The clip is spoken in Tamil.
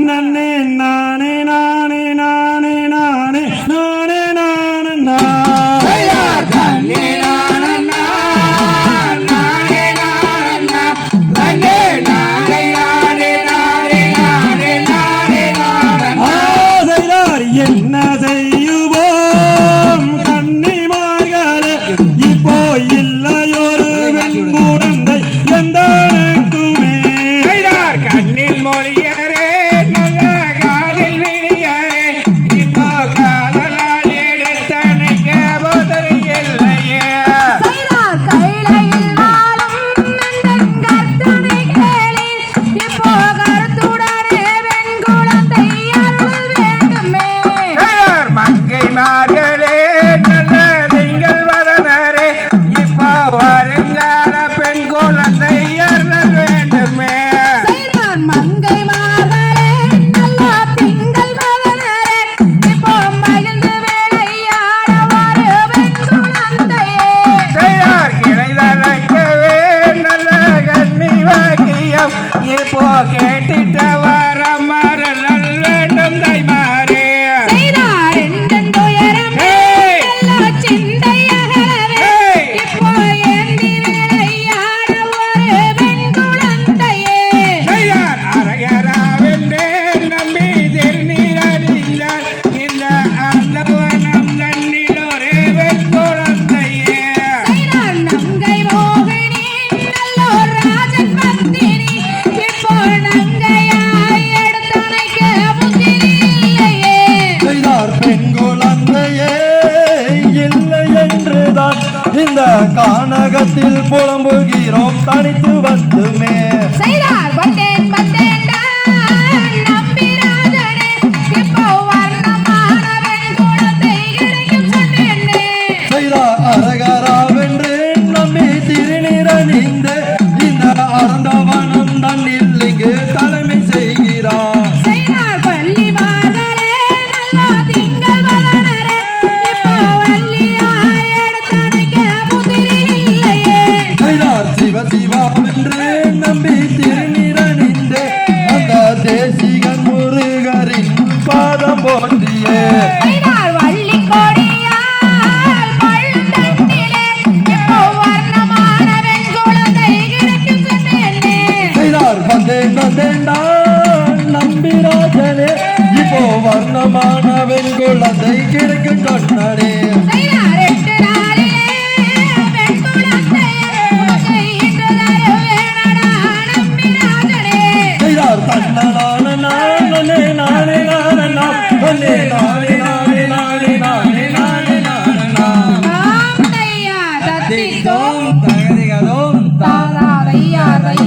நன்னே நானே நானே நானே நானே நானே நானே என்ன செய்யுவோம் கன்னிமார்களே இப்போ இல்லையொரு வெண்குடந்தை எந்தனுக்குமே கண்ணில் மொழியரே நல்ல காதில் விழியரே இப்போ காதலால் எடுத்தனைக்க போதல் இல்லையே கைலையில் வாழும் கர்த்தனை கேளில் இப்போ கருத்துடனே வெண்குடந்தை அருள் வேண்டுமே மங்கைமார்களே நல்ல திங்கள் வதனரே இப்போ வருங்கால பெண் குழந்தை அருள் வேண்டுமே மங்கை மார்களே நல்ல திங்கள் மகனரே இப்போ மகிழ்ந்து வேலையாட ஒரு வெண்குழந்தையே கிளைதலைக்கவே நல்ல கண்ணி வாக்கியம் இப்போ கேட்டுட்ட வர மரல் வேண்டும் தைமாரே செய்தார் என்றுயரமே நல்ல சிந்தையகவே இப்போ ஏந்தி வேலையாட ஒரு வெண்குழந்தையே அரகராவென்றே நம்பி திருநீரறிந்தார் இந்த அந்தவனம் தன்னில் ஒரே வெண் குழந்தையே செய்தார் நங்கை மோகினி நல்லோர் ராஜன் பத்தினி இப்போ நங்கையாய் எடுத்தனைக்க புத்திரி இல்லையே செய்தார் பெண் குழந்தையே இல்லை என்றுதான் இந்த கானகத்தில் புலம்புகிறோம் தனித்து வந்துமே செய்தார் வந்தேன் வந்தேன்டா நம்பிராஜனே இப்போ வர்ணமான வெண்குடந்தை கிடைக்கும் சொன்னேனே செய்தார் அரகராவென்று நம்பி திருநீரணிந்து இந்த அறந்தவனம் தன்னில் இங்கு தலைமை செய்கிறார் செய்தார் பள்ளிமார்களே நல்ல திங்கள் மகனரே இப்போ வள்ளியாய் எடுத்தனைக்க புத்திரி இல்லையே செய்தார் சிவ சிவாவென்று நம்பி திருநீரணிந்து அந்த தேசிகன் முருகரின் பாதம் போற்றியே செய்தார் வள்ளி கொடியால் பள்ளத்திலே இப்போ வர்ணமான வெண்குழந்தை கிடைக்கும் சொன்னேனே செய்தார் வந்தேன் வந்தேன்டா நம்பிராஜனே இப்போ வர்ணமான வெண்குழந்தை கிடைக்கும் சொன்னடே செய்தார் 8 நாளிலே வெண்குழந்தையே உமக்கு இன்று தருவேனடா நம்பிராஜனே செய்தார் தன்னலான நானே நானே நானே நானே நானே நானே நானே நானே நானே நானே ஆம் தையா தத்தித்தோம் தகதிகதோம் தாதா தையா தையா